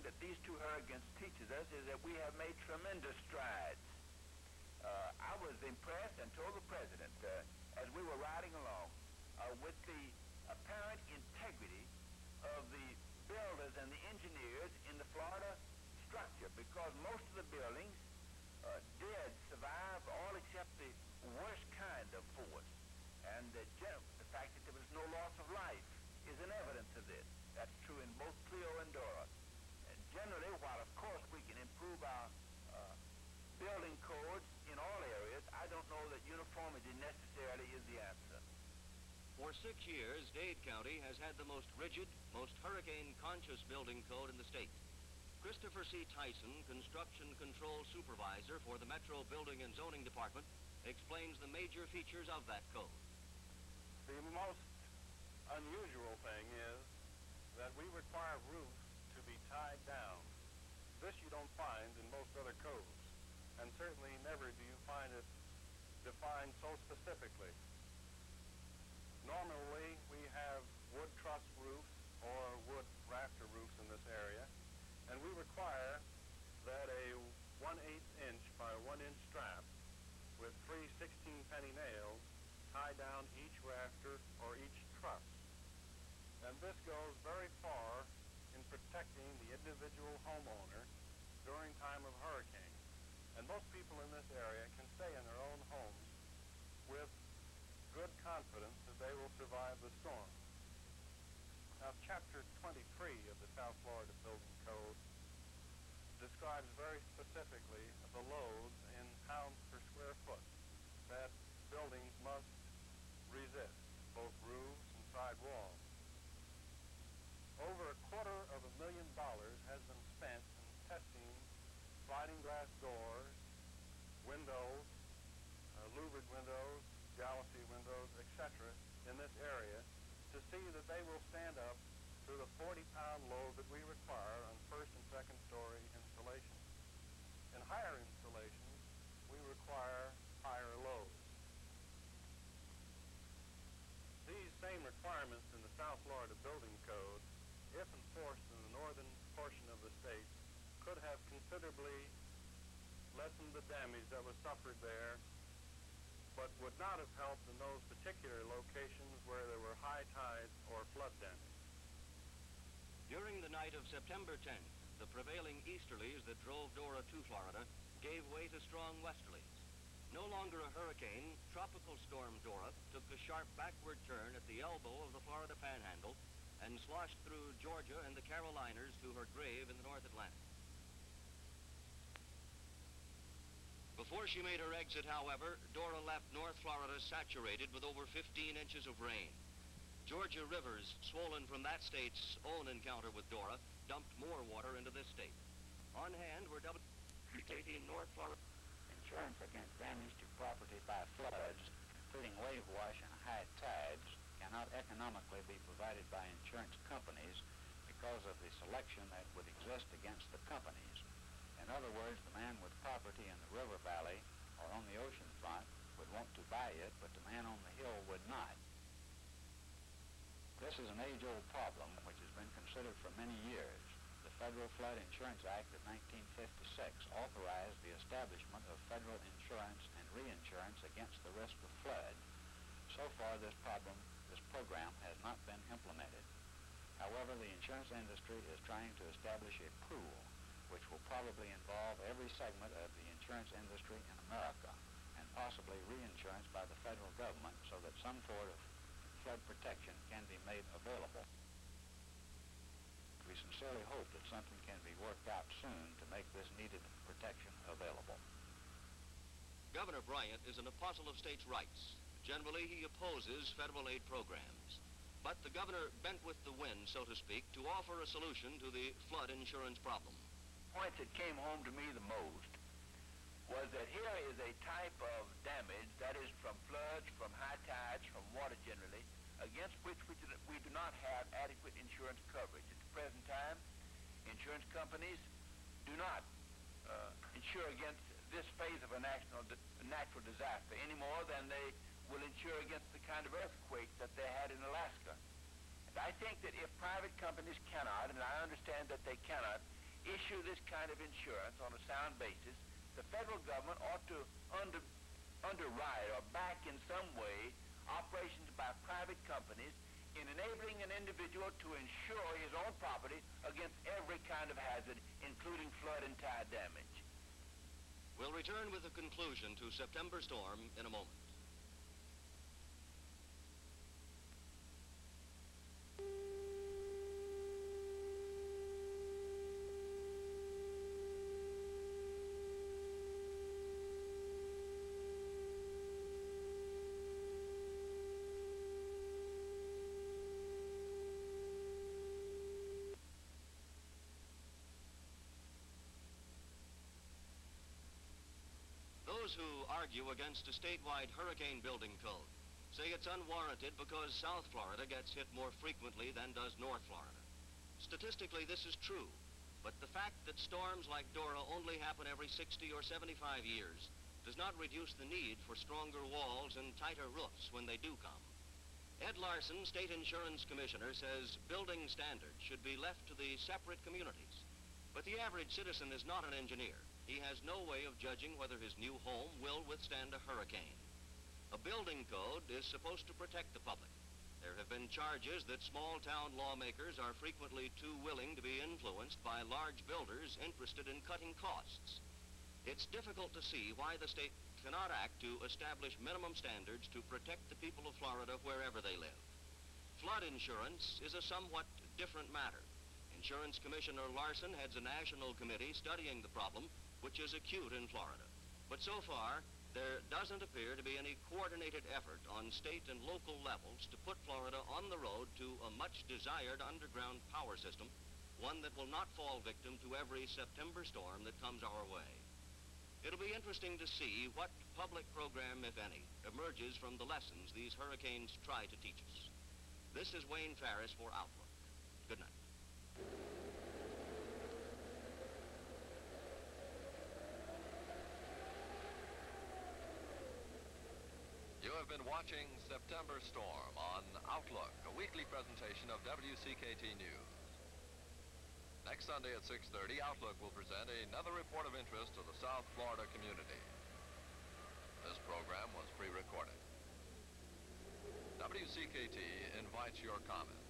that these two hurricanes teaches us is that we have made tremendous strides. I was impressed and told the President as we were riding along with the apparent integrity of the builders and the engineers in the Florida structure, because most of the buildings did survive all except the worst kind of force. And the fact that there was no loss of life is an evidence of this. That's true in both Clio and Dora. And generally, while of course we can improve our building codes in all areas, I don't know that uniformity necessarily is the answer. For 6 years, Dade County has had the most rigid, most hurricane-conscious building code in the state. Christopher C. Tyson, Construction Control Supervisor for the Metro Building and Zoning Department, explains the major features of that code. The most unusual thing is that we require roofs to be tied down. This you don't find in most other codes, and certainly never do you find it defined so specifically. Normally, we have wood truss roofs or wood rafter roofs in this area, and we require that a 1/8 inch by 1 inch strap with 3 16-penny nails tie down each rafter or each truss. And this goes very far in protecting the individual homeowner during time of hurricane. And most people in this area can stay in their own homes with good confidence that they will survive the storm. Now, Chapter 23 of the South Florida Building Code describes very specifically the loads in pounds per square foot that buildings must resist, both roofs and side walls. Over $250,000 has been spent in testing sliding glass doors, windows, louvered windows, jalousie windows, etc. in this area to see that they will stand up to the 40-pound load that we require on first and second story installations. In higher installations, we require higher loads. These same requirements in the South Florida Building Code, if enforced in the northern portion of the state, could have considerably lessened the damage that was suffered there, but would not have helped in those particular locations where there were high tides or flood damage. During the night of September 10th, the prevailing easterlies that drove Dora to Florida gave way to strong westerlies. No longer a hurricane, Tropical Storm Dora took a sharp backward turn at the elbow of the Florida Panhandle and sloshed through Georgia and the Carolinas to her grave in the North Atlantic. Before she made her exit, however, Dora left North Florida saturated with over 15 inches of rain. Georgia rivers, swollen from that state's own encounter with Dora, dumped more water into this state. On hand were WTD North Florida. Insurance against damage to property by floods, including wave wash and high tides, cannot economically be provided by insurance companies because of the selection that would exist against the companies. In other words, the man with property in the river valley or on the ocean front would want to buy it, but the man on the hill would not. This is an age-old problem which has been considered for many years. The Federal Flood Insurance Act of 1956 authorized the establishment of federal insurance and reinsurance against the risk of flood. So far, this program has not been implemented. However, the insurance industry is trying to establish a pool which will probably involve every segment of the insurance industry in America, and possibly reinsurance by the federal government, so that some sort of flood protection can be made available. We sincerely hope that something can be worked out soon to make this needed protection available. Governor Bryant is an apostle of states' rights. Generally, he opposes federal aid programs. But the governor bent with the wind, so to speak, to offer a solution to the flood insurance problem. Point that came home to me the most was that here is a type of damage, that is from floods, from high tides, from water generally, against which we do not have adequate insurance coverage. At the present time, insurance companies do not insure against this phase of a natural disaster any more than they will insure against the kind of earthquake that they had in Alaska. And I think that if private companies cannot, and I understand that they cannot, issue this kind of insurance on a sound basis, the federal government ought to underwrite or back in some way operations by private companies in enabling an individual to insure his own property against every kind of hazard, including flood and tide damage. We'll return with the conclusion to September Storm in a moment. Those who argue against a statewide hurricane building code say it's unwarranted because South Florida gets hit more frequently than does North Florida. Statistically, this is true, but the fact that storms like Dora only happen every 60 or 75 years does not reduce the need for stronger walls and tighter roofs when they do come. Ed Larson, State Insurance Commissioner, says building standards should be left to the separate communities. But the average citizen is not an engineer. He has no way of judging whether his new home will withstand a hurricane. A building code is supposed to protect the public. There have been charges that small-town lawmakers are frequently too willing to be influenced by large builders interested in cutting costs. It's difficult to see why the state cannot act to establish minimum standards to protect the people of Florida wherever they live. Flood insurance is a somewhat different matter. Insurance Commissioner Larson heads a national committee studying the problem, which is acute in Florida. But so far, there doesn't appear to be any coordinated effort on state and local levels to put Florida on the road to a much-desired underground power system, one that will not fall victim to every September storm that comes our way. It'll be interesting to see what public program, if any, emerges from the lessons these hurricanes try to teach us. This is Wayne Farris for Outlook. Good night. You have been watching September Storm on Outlook, a weekly presentation of WCKT News. Next Sunday at 6:30, Outlook will present another report of interest to the South Florida community. This program was pre-recorded. WCKT invites your comments.